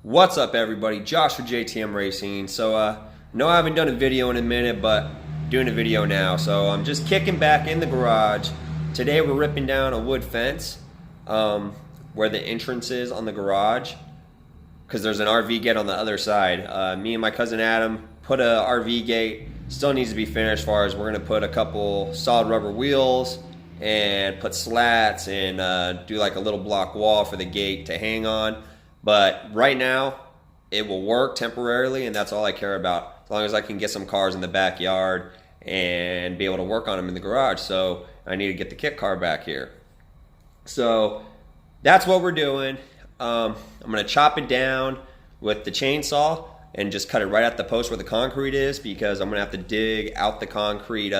What's up, everybody? Josh for JTM Racing. No, I haven't done a video in a minute, but doing a video now. So I'm just kicking back in the garage. Today we're ripping down a wood fence where the entrance is on the garage, because there's an RV gate on the other side. Me and my cousin Adam put a RV gate. Still needs to be finished. As far as we're gonna put a couple solid rubber wheels and put slats and do like a little block wall for the gate to hang on. But right now, it will work temporarily, and that's all I care about. As long as I can get some cars in the backyard and be able to work on them in the garage. So I need to get the kit car back here. So that's what we're doing. I'm going to chop it down with the chainsaw and just cut it right at the post where the concrete is, because I'm going to have to dig out the concrete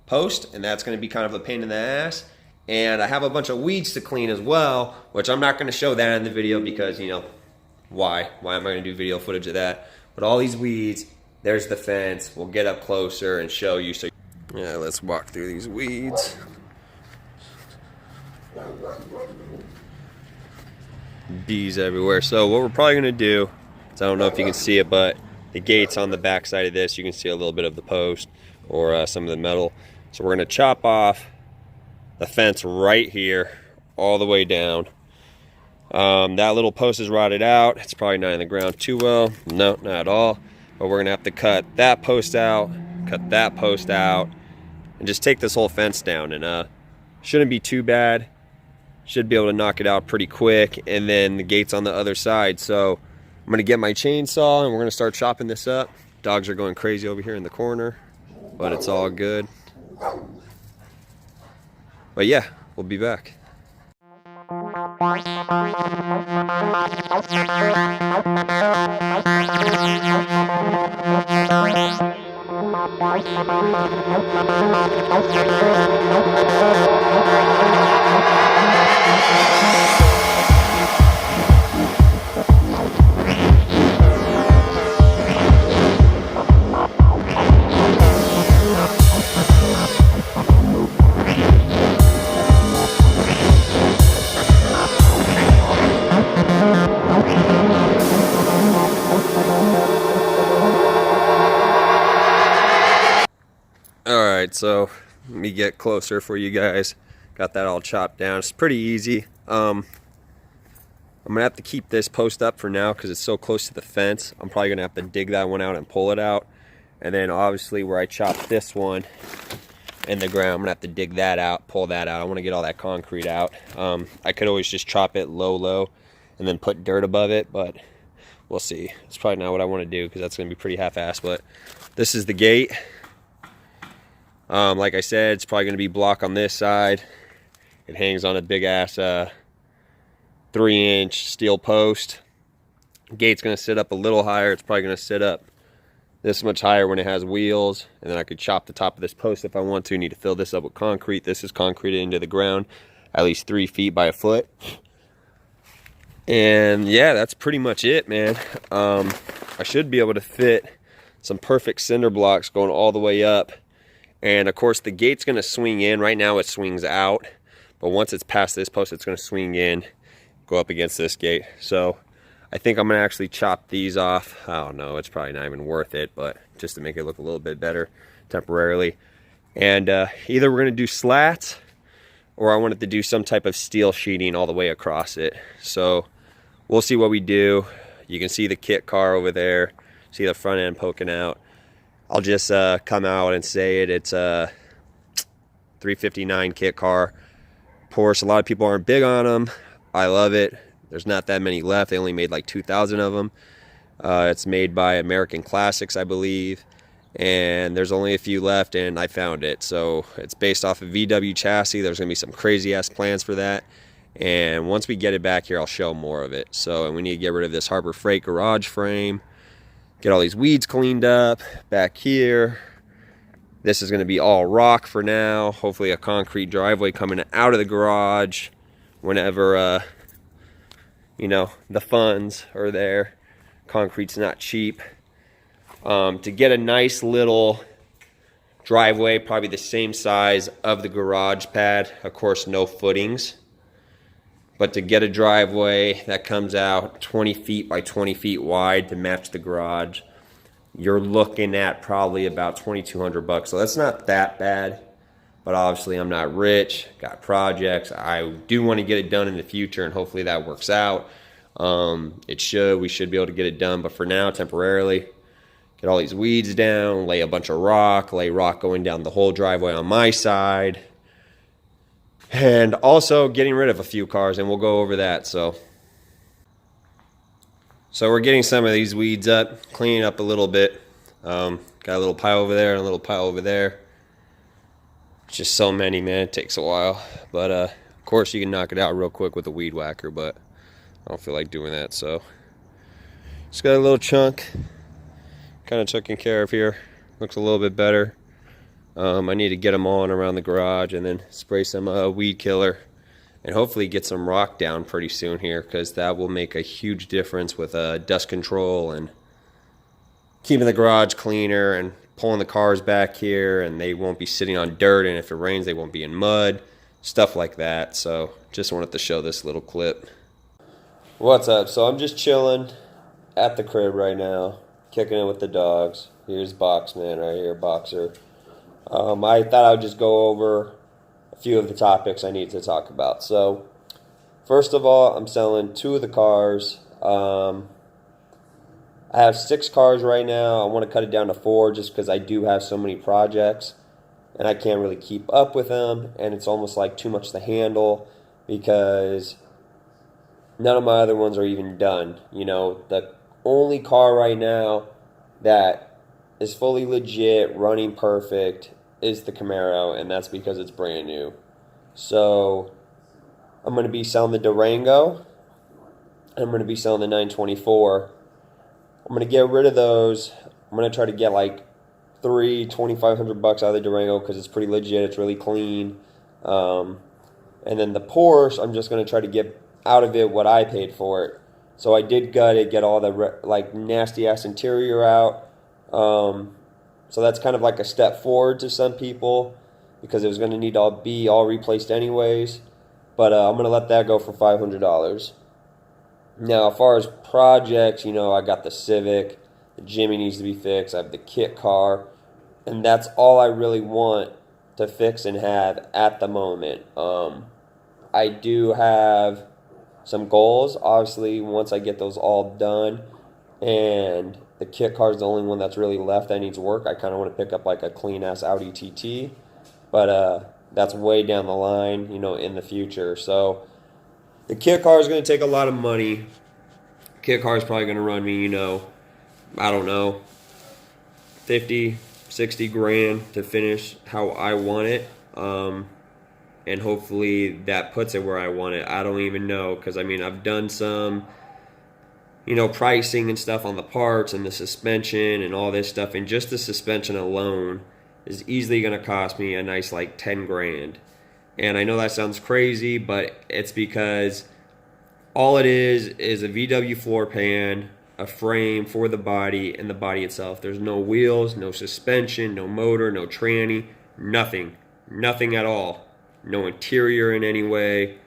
post, and that's going to be kind of a pain in the ass. And I have a bunch of weeds to clean as well, which I'm not going to show that in the video because, you know, why? Why am I going to do video footage of that? But all these weeds, there's the fence. We'll get up closer and show you. So yeah, let's walk through these weeds. Bees everywhere. So what we're probably going to do is, I don't know if you can see it, but the gate's on the back side of this. You can see a little bit of the post or some of the metal. So we're going to chop off the fence right here all the way down. That little post is rotted out. It's probably not in the ground too well. No, not at all. But we're gonna have to cut that post out, cut that post out, and just take this whole fence down. And shouldn't be too bad. Should be able to knock it out pretty quick. And then the gate's on the other side. So I'm gonna get my chainsaw and we're gonna start chopping this up. Dogs are going crazy over here in the corner, but it's all good. But yeah, we'll be back. Alright, so let me get closer for you guys. Got that all chopped down. It's pretty easy. I'm gonna have to keep this post up for now because it's so close to the fence. I'm probably gonna have to dig that one out and pull it out. And then obviously where I chopped this one in the ground, I'm gonna have to dig that out, pull that out. I want to get all that concrete out. I could always just chop it low and then put dirt above it, but we'll see. It's probably not what I want to do because that's gonna be pretty half-assed. But this is the gate. Like I said, it's probably going to be block on this side. It hangs on a big ass 3-inch steel post. Gate's going to sit up a little higher. It's probably going to sit up this much higher when it has wheels. And then I could chop the top of this post if I want to. Need to fill this up with concrete. This is concreted into the ground at least 3 feet by a foot. And yeah, that's pretty much it, man. I should be able to fit some perfect cinder blocks going all the way up. And of course the gate's going to swing in. Right now it swings out, but once it's past this post, it's going to swing in, go up against this gate. So I think I'm going to actually chop these off. I don't know, it's probably not even worth it, but just to make it look a little bit better temporarily. And either we're going to do slats, or I wanted to do some type of steel sheeting all the way across it. So we'll see what we do. You can see the kit car over there, see the front end poking out. I'll just come out and say it. It's a 359 kit car. Porsche, a lot of people aren't big on them. I love it. There's not that many left. They only made like 2,000 of them. It's made by American Classics, I believe. And there's only a few left, and I found it. So it's based off a VW chassis. There's going to be some crazy-ass plans for that. And once we get it back here, I'll show more of it. So, and we need to get rid of this Harbor Freight garage frame. Get all these weeds cleaned up back here. This is going to be all rock for now. Hopefully a concrete driveway coming out of the garage whenever, you know, the funds are there. Concrete's not cheap. To get a nice little driveway, probably the same size of the garage pad. Of course, no footings. But to get a driveway that comes out 20 feet by 20 feet wide to match the garage, you're looking at probably about $2,200. So that's not that bad. But obviously I'm not rich, got projects. I do want to get it done in the future, and hopefully that works out. We should be able to get it done. But for now, temporarily, get all these weeds down, lay a bunch of rock, lay rock going down the whole driveway on my side. And also getting rid of a few cars, and we'll go over that. So we're getting some of these weeds up, cleaning up a little bit. Got a little pile over there and a little pile over there. It's just so many, man. It takes a while. But of course you can knock it out real quick with a weed whacker, but I don't feel like doing that. So just got a little chunk kind of taken care of here. Looks a little bit better. I need to get them on around the garage and then spray some weed killer and hopefully get some rock down pretty soon here, because that will make a huge difference with dust control and keeping the garage cleaner and pulling the cars back here, and they won't be sitting on dirt, and if it rains they won't be in mud, stuff like that. So just wanted to show this little clip. What's up? So I'm just chilling at the crib right now, kicking it with the dogs. Here's Boxman right here, Boxer. I thought I would just go over a few of the topics I need to talk about. So, first of all, I'm selling 2 of the cars. I have 6 cars right now. I want to cut it down to 4 just because I do have so many projects and I can't really keep up with them, and it's almost like too much to handle because none of my other ones are even done. You know, the only car right now that is fully legit, running perfect, is the Camaro, and that's because it's brand new. So I'm going to be selling the Durango. I'm going to be selling the 924. I'm going to get rid of those. I'm going to try to get like $2,500 out of the Durango because it's pretty legit. It's really clean. And then the Porsche, I'm just going to try to get out of it what I paid for it. So I did gut it, get all the like nasty ass interior out. So that's kind of like a step forward to some people because it was going to need to be all replaced anyways. But I'm going to let that go for $500. Now, as far as projects, you know, I got the Civic. The Jimmy needs to be fixed. I have the kit car. And that's all I really want to fix and have at the moment. I do have some goals, obviously, once I get those all done. And the kit car is the only one that's really left that needs work. I kind of want to pick up like a clean-ass Audi TT. But that's way down the line, you know, in the future. So the kit car is going to take a lot of money. Kit car is probably going to run me, you know, I don't know, 50, 60 grand to finish how I want it. And hopefully that puts it where I want it. I don't even know, because I mean, I've done some, you know, pricing and stuff on the parts and the suspension and all this stuff, and just the suspension alone is easily going to cost me a nice like 10 grand. And I know that sounds crazy, but it's because all it is a VW floor pan, a frame for the body, and the body itself. There's no wheels, no suspension, no motor, no tranny, nothing at all. No interior in any way,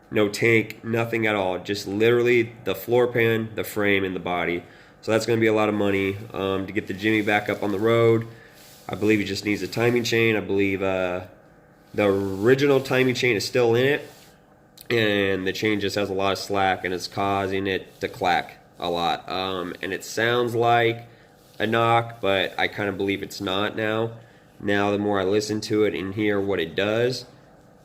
no tank, nothing at all. Just literally the floor pan, the frame, and the body. So that's going to be a lot of money to get the Jimmy back up on the road. I believe it just needs a timing chain. I believe the original timing chain is still in it, and the chain just has a lot of slack, and it's causing it to clack a lot. And it sounds like a knock, but I kind of believe it's not now. Now the more I listen to it and hear what it does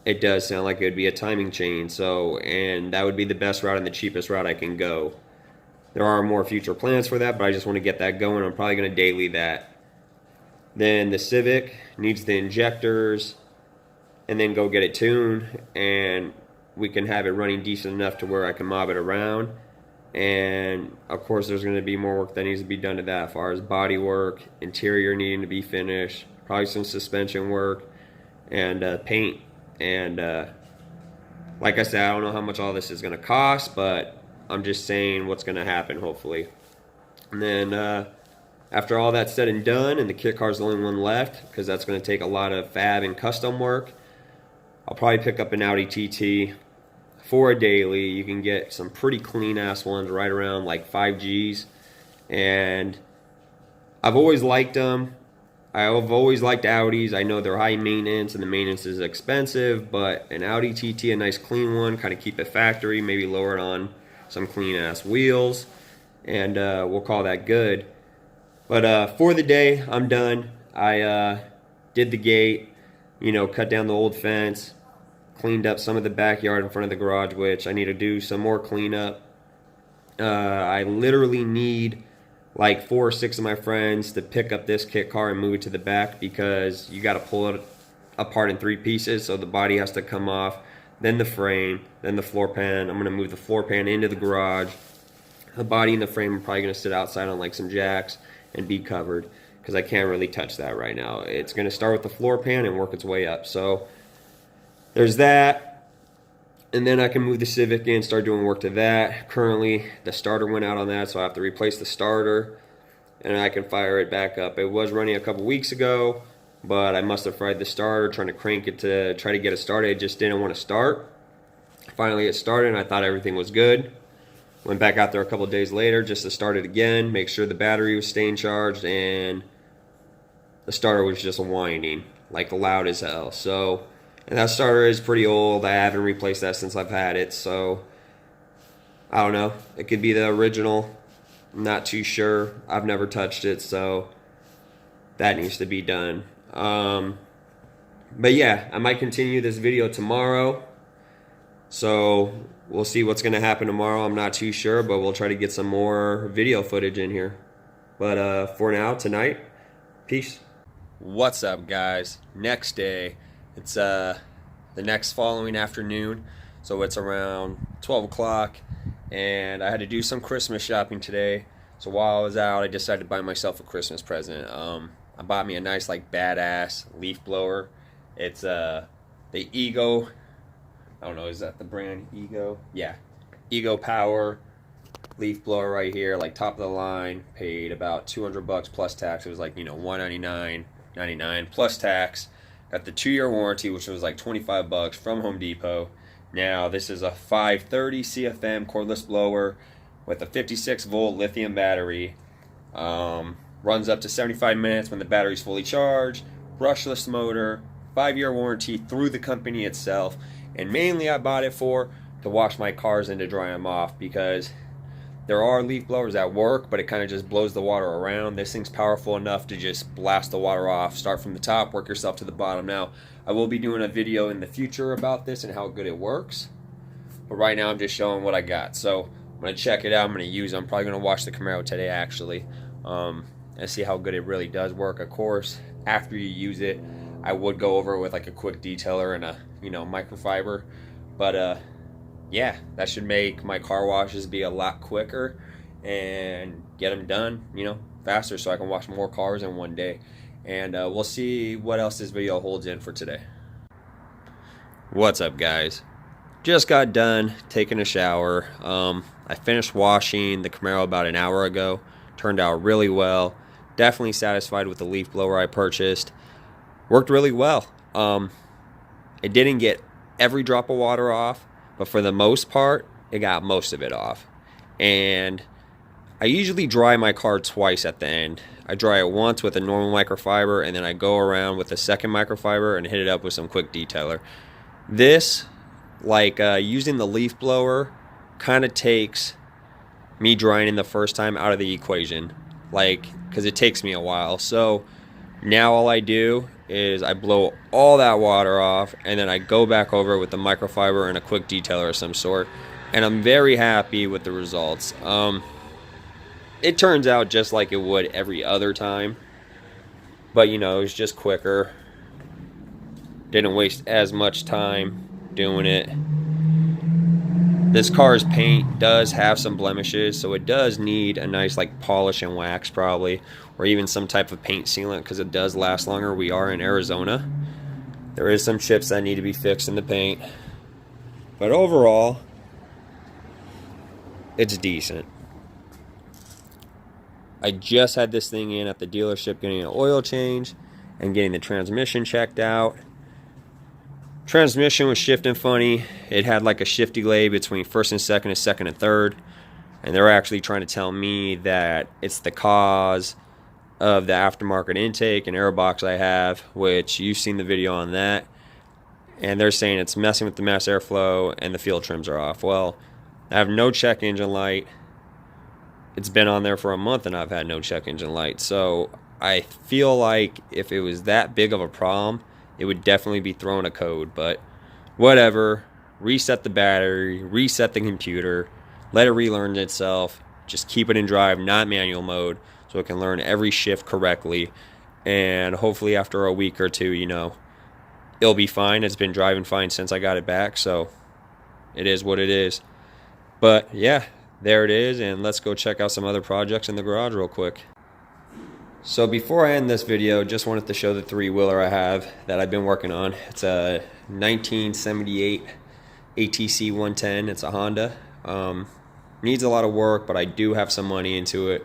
sound like it would be a timing chain. So, and that would be the best route and the cheapest route I can go. There are more future plans for that, but I just want to get that going. I'm probably going to daily that. Then the Civic needs the injectors, and then go get it tuned, and we can have it running decent enough to where I can mob it around. And of course there's going to be more work that needs to be done to that, as far as body work, interior needing to be finished, probably some suspension work, and paint. And like I said, I don't know how much all this is going to cost, but I'm just saying what's going to happen, hopefully. And then after all that's said and done, and the kit car's the only one left, because that's going to take a lot of fab and custom work, I'll probably pick up an Audi TT, for a daily, you can get some pretty clean ass ones right around like 5Gs. And I've always liked them. I've always liked Audis. I know they're high maintenance and the maintenance is expensive, but an Audi TT, a nice clean one, kind of keep it factory, maybe lower it on some clean ass wheels, and we'll call that good. But for the day, I'm done. I did the gate, you know, cut down the old fence, cleaned up some of the backyard in front of the garage, which I need to do some more cleanup. I literally need like 4 or 6 of my friends to pick up this kit car and move it to the back, because you got to pull it apart in 3 pieces. So the body has to come off, then the frame, then the floor pan. I'm going to move the floor pan into the garage. The body and the frame are probably going to sit outside on like some jacks and be covered, because I can't really touch that right now. It's going to start with the floor pan and work its way up. So there's that. And then I can move the Civic in, start doing work to that. Currently, the starter went out on that, so I have to replace the starter, and I can fire it back up. It was running a couple weeks ago, but I must have fried the starter trying to crank it to try to get it started. It just didn't want to start. Finally, it started, and I thought everything was good. Went back out there a couple days later just to start it again, make sure the battery was staying charged, and the starter was just whining, like loud as hell. So, and that starter is pretty old. I haven't replaced that since I've had it, so I don't know. It could be the original. I'm not too sure. I've never touched it, so that needs to be done. But yeah, I might continue this video tomorrow. So we'll see what's going to happen tomorrow. I'm not too sure, but we'll try to get some more video footage in here. But for now, tonight, peace. What's up, guys? Next day. It's the next following afternoon, so it's around 12 o'clock, and I had to do some Christmas shopping today. So while I was out, I decided to buy myself a Christmas present. I bought me a nice, like, badass leaf blower. It's the Ego. I don't know, is that the brand? Ego? Yeah, Ego Power leaf blower right here, like top of the line. Paid about $200 plus tax. It was like, you know, $199.99 plus tax. Got the 2-year warranty, which was like $25 from Home Depot. Now, this is a 530 CFM cordless blower with a 56-volt lithium battery. Runs up to 75 minutes when the battery's fully charged. Brushless motor, 5-year warranty through the company itself. And mainly I bought it to wash my cars and to dry them off, because there are leaf blowers that work, but it kind of just blows the water around. This thing's powerful enough to just blast the water off. Start from the top, work yourself to the bottom. Now, I will be doing a video in the future about this and how good it works. But right now, I'm just showing what I got. So, I'm going to check it out. I'm going to use it. I'm probably going to wash the Camaro today, actually, and see how good it really does work. Of course, after you use it, I would go over it with like a quick detailer and a, you know, microfiber. But, yeah, that should make my car washes be a lot quicker and get them done, you know, faster, so I can wash more cars in one day. And we'll see what else this video holds in for today. What's up, guys? Just got done taking a shower. I finished washing the Camaro about an hour ago. Turned out really well. Definitely satisfied with the leaf blower I purchased. Worked really well. It didn't get every drop of water off, but for the most part, it got most of it off. And I usually dry my car twice at the end. I dry it once with a normal microfiber, and then I go around with a second microfiber and hit it up with some quick detailer. This, like using the leaf blower, kind of takes me drying in the first time out of the equation. Like, because it takes me a while. So now all I do is I blow all that water off, and then I go back over with the microfiber and a quick detailer of some sort, and I'm very happy with the results. It turns out just like it would every other time, but you know, it's just quicker. Didn't waste as much time doing it. This car's paint does have some blemishes, so it does need a nice like polish and wax probably, or even some type of paint sealant, because it does last longer. We are in Arizona. There is some chips that need to be fixed in the paint, but overall, it's decent. I just had this thing in at the dealership getting an oil change and getting the transmission checked out. Transmission was shifting funny. It had like a shift delay between first and second and third. And they're actually trying to tell me that it's the cause of the aftermarket intake and airbox I have, which you've seen the video on that. And they're saying it's messing with the mass airflow and the fuel trims are off. Well, I have no check engine light. It's been on there for a month and I've had no check engine light. So I feel like if it was that big of a problem, it would definitely be throwing a code. But whatever. Reset the battery, reset the computer, let it relearn itself. Just keep it in drive, not manual mode, so it can learn every shift correctly. And hopefully after a week or two, you know, it'll be fine. It's been driving fine since I got it back, so it is what it is. But yeah, there it is, and let's go check out some other projects in the garage real quick. So before I end this video, just wanted to show the three-wheeler I have that I've been working on. It's a 1978 ATC 110. It's a Honda. Needs a lot of work, but I do have some money into it.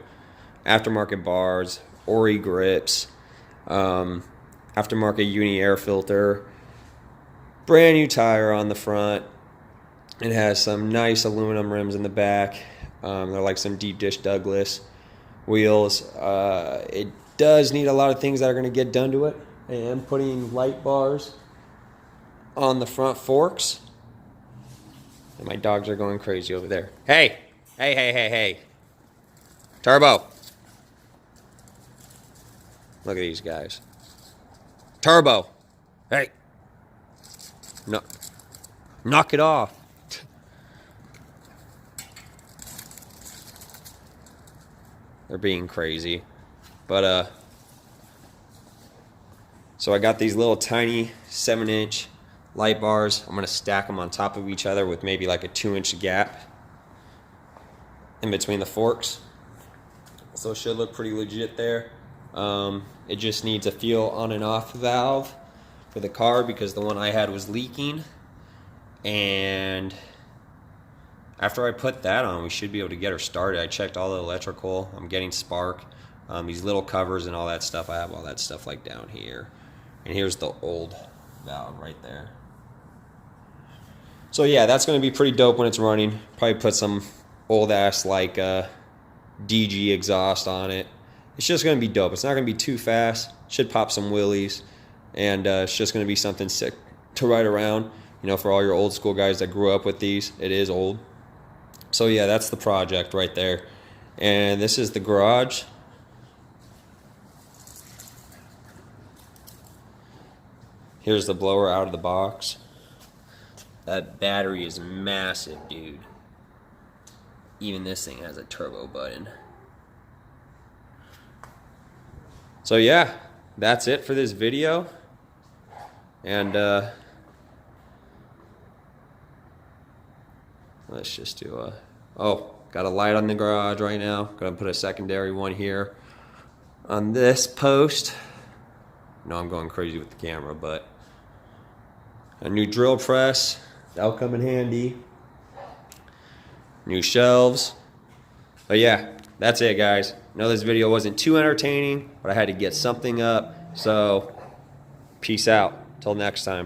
Aftermarket bars, Ori grips, aftermarket uni air filter, brand new tire on the front. It has some nice aluminum rims in the back. They're like some deep dish Douglas wheels. It does need a lot of things that are going to get done to it. I am putting light bars on the front forks. And my dogs are going crazy over there. Hey! Hey, hey, hey, hey. Turbo. Look at these guys. Turbo. Hey. No. Knock it off. They're being crazy. But, so I got these little tiny 7-inch light bars. I'm going to stack them on top of each other with maybe like a 2-inch gap in between the forks. So it should look pretty legit there. It just needs a fuel on and off valve for the car because the one I had was leaking. And after I put that on, we should be able to get her started. I checked all the electrical. I'm getting spark. These little covers and all that stuff, I have all that stuff like down here. And here's the old valve right there. So yeah, that's going to be pretty dope when it's running. Probably put some old ass like DG exhaust on it. It's just going to be dope. It's not going to be too fast. Should pop some wheelies. And it's just going to be something sick to ride around. You know, for all your old school guys that grew up with these, it is old. So yeah, that's the project right there. And this is the garage. Here's the blower out of the box. That battery is massive, dude. Even this thing has a turbo button. So yeah, that's it for this video. And let's just do a... Oh, got a light on the garage right now. Gonna put a secondary one here on this post. No, I'm going crazy with the camera, but a new drill press. That'll come in handy. New shelves. But yeah, that's it, guys. I know this video wasn't too entertaining, but I had to get something up. So, peace out. Till next time.